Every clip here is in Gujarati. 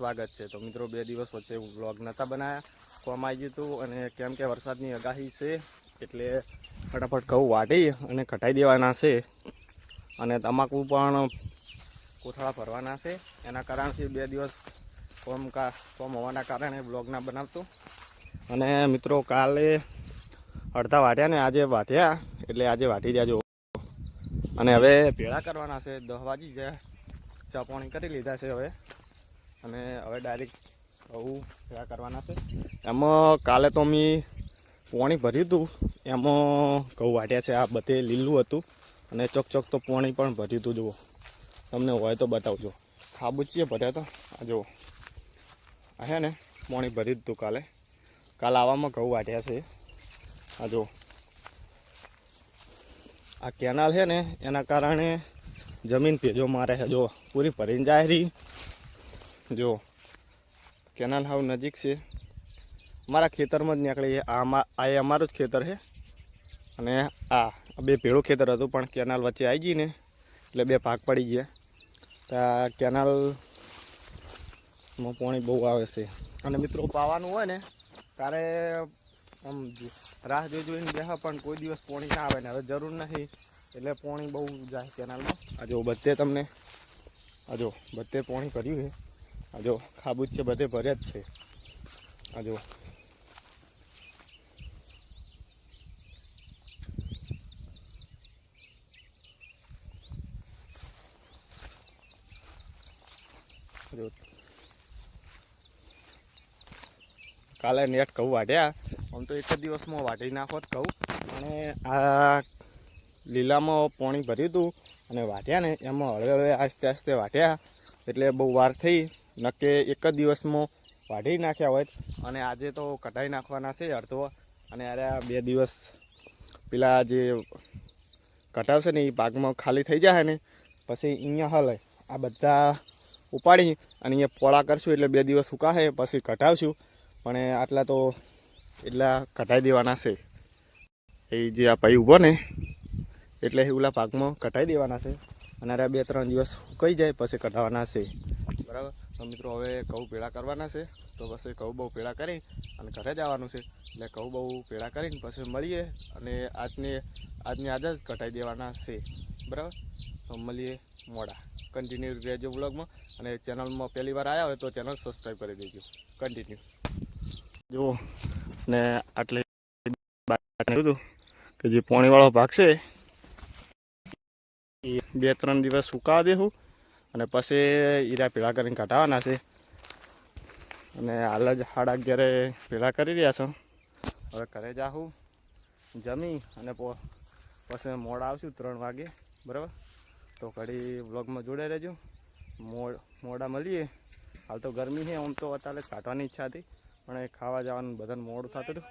સ્વાગત છે। તો મિત્રો 2 દિવસ વચ્ચે વ્લોગ નહોતા બનાવ્યા, કોમ આવી ગયું હતું અને કેમ કે વરસાદની આગાહી છે એટલે ફટાફટ ઘઉં વાટી અને કટાઈ દેવાના છે અને તમાકુ પણ કોથળા ભરવાના છે। એના કારણથી 2 દિવસ કોમ હોવાના કારણે વ્લોગ ના બનાવતો અને મિત્રો કાલે અડધા વાટ્યા ને આજે વાટ્યા એટલે આજે વાટી દેજો। અને હવે ભેળા કરવાના છે, 10 વાગી ગયા, ચા પાણી કરી લીધા છે હવે અને હવે ડાયરેક્ટ ઘઉં ભેળા કરવાના છે। એમાં કાલે તો મેં પાણી ભર્યું હતું, એમાં ઘઉં વાટ્યા છે। આ બધે લીલું હતું અને ચોક તો પાણી પણ ભર્યું હતું। જુઓ તમને હોય તો બતાવજો, ખાબુચીએ ભર્યા તો આ જુઓ આ હે ને પાણી ભર્યું હતું કાલે આવામાં ઘઉં વાટ્યા છે। આ જુઓ આ કેનાલ છે ને એના કારણે જમીન ભેજો મારે છે, જો પૂરી ભરીને જાય રહી। જો કેનાલ હાવ નજીક છે, અમારા ખેતરમાં જ નીકળી। આ અમારું જ ખેતર છે અને આ 2 ભેળું ખેતર હતું પણ કેનાલ વચ્ચે આવી ગઈ ને એટલે 2 ભાગ પડી ગયા। આ કેનાલમાં પાણી બહુ આવે છે અને મિત્રો પાવાનું હોય ને ત્યારે આમ રાહ જોઈને બેહા પણ કોઈ દિવસ પાણી ના આવે ને હવે જરૂર નથી એટલે પાણી બહુ જાય કેનાલમાં। આ જો બધે તમને આ જો બધે પાણી ભર્યું છે, આ જો ખાબુચ છે બધે ભર્યા જ છે। આ જો કાલે નેટ ઘઉં વાટ્યા, આમ તો એક જ દિવસમાં વાટી નાખો ઘઉં અને આ લીલામાં પાણી ભર્યું હતું અને વાટ્યા ને એમાં હળવે આસ્તે વાટ્યા એટલે બહુ વાર થઈ, નક્કે એક જ દિવસમાં વાઢી નાખ્યા હોય। અને આજે તો કઢાઈ નાખવાના છે અડધો અને અરે 2 દિવસ પેલા જે કટાવશે ને એ ભાગમાં ખાલી થઈ જાય ને પછી અહીંયા હલે આ બધા ઉપાડી અને અહીંયા પોળા કરશું એટલે 2 દિવસ સુકાશે પછી કટાવશું। પણ આટલા તો એટલા કટાઈ દેવાના છે, એ જે આ ભાઈ ઊભો ને એટલે ઓલા ભાગમાં કટાઈ દેવાના છે અને અરે 2-3 દિવસ સુકાઈ જાય પછી કઢાવવાના છે, બરાબર। તો મિત્રો હવે ઘઉં ભેળા કરવાના છે તો પછી ઘઉં બહુ ભેળા કરી અને ઘરે જવાનું છે એટલે ઘઉં બહુ ભેળા કરીને પછી મળીએ અને આજે જ કટાઈ દેવાના છે, બરાબર। તો મળીએ મોડા, કન્ટિન્યુ રહેજો વ્લોગમાં અને ચેનલમાં પહેલી વાર આવ્યા હોય તો ચેનલ સબસ્ક્રાઈબ કરી દેજો, કન્ટિન્યુ જુઓ। ને આટલે કીધું કે જે પાણીવાળો ભાગ છે એ 2-3 દિવસ સુકાવા દેવું અને પછી ઈરા ભેળા કરીને કાઢવાના છે અને હાલ જ 11:30 ભેળા કરી રહ્યા છો। હવે ઘરે જાઉં જમી અને પછી મોડા આવશું 3 વાગે, બરાબર। તો ઘડી વ્લોગમાં જોડે રહેજો, મોડા મળીએ। હાલ તો ગરમી છે, આમ તો અત્યારે કાઢવાની ઈચ્છા હતી પણ એ ખાવા જવાનું બધાને મોડું થતું હતું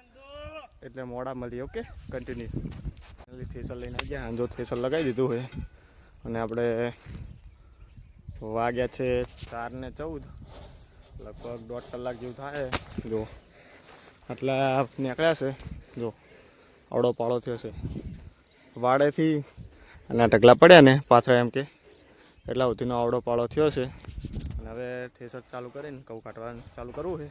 એટલે મોડા મળીએ। ઓકે, કન્ટિન્યુ થેસર લઈને આવી ગયા, જો થેસર લગાવી દીધું હોય અને આપણે વાગ્યા છે 4:14, લગભગ 1.5 કલાક જેવું થાય। જો આટલા નીકળ્યા છે, જો આવડો પાળો થયો છે વાડેથી અને ઢગલા પડ્યા ને પાછળ એમ કે એટલા સુધીનો આવડો પાળો થયો છે અને હવે થેસર ચાલુ કરીને ઘઉં કાઢવાનું ચાલુ કરવું છે,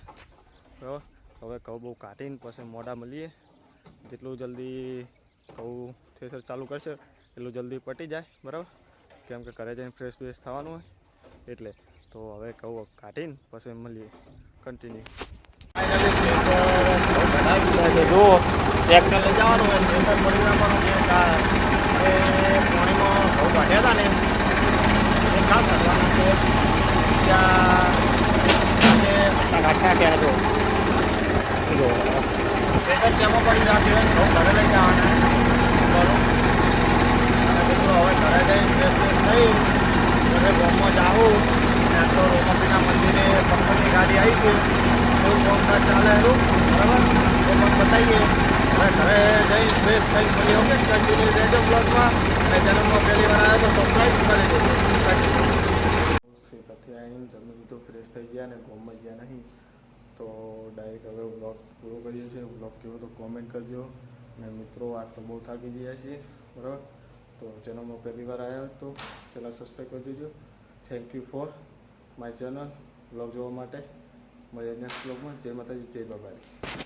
બરાબર। હવે ઘઉં બહુ કાઢીને પછી મોડા મળીએ। જેટલું જલ્દી ઘઉં થેસર ચાલુ કરશે એટલું જલ્દી પટી જાય, બરાબર, કેમ કે ઘરે જઈને ફ્રેશ થવાનું હોય એટલે। તો હવે ઘઉં કાઢીને પછી મળીએ, કન્ટિન્યુ જુઓ ટ્રેક્ટર લઈ જવાનું હોય ટ્રેક્ટર પડી નાખવાનું છે પાણીમાં ઘઉં કાઢ્યા હતા ને એ કામ કરવાના છે ત્યાં કાઢ્યા ક્યાં જો ટ્રેક્ટર તેમાં પડી રાખે ઘઉં ઘરે લઈ જવાના, બરાબર। અને મિત્રો હવે ઘરે જઈને ફ્રેશ થઈ હવે ગામમાં જાઉં અને આટલો રોમાપીના મંદિરે પપ્પાની ગાડી આવી છે એવું કામકાજ ચાલે એનું, બરાબર। તો મને બતાવીએ હવે ઘરે જઈને ફ્રેશ થઈ મળીએ। ઓકે, કન્ટિન્યુ રહેજો બ્લોગમાં અને ચેનલમાં પહેલી વાર આવ્યો તો સબસ્ક્રાઈબ કરી દેજો, કન્ટિન્યુ ત્યાંથી આવીને જમી લીધું, ફ્રેશ થઈ ગયા અને ગામમાં ગયા નહીં તો ડાયરેક્ટ હવે વ્લોગ પૂરો કરીએ છીએ। વ્લોગ કેવો તો કોમેન્ટ કરજો અને મિત્રો આજ તો બહુ થાકી ગયા છીએ, બરાબર। તો ચેનલમાં પહેલી વાર આવ્યા તો ચેનલ સબસ્ક્રાઈબ કરી દેજો। Thank you for my channel. Vlog જોવા માટે. મળીએ નેક્સ્ટ વ્લોગમાં. જય માતાજી, જય બાબાજી.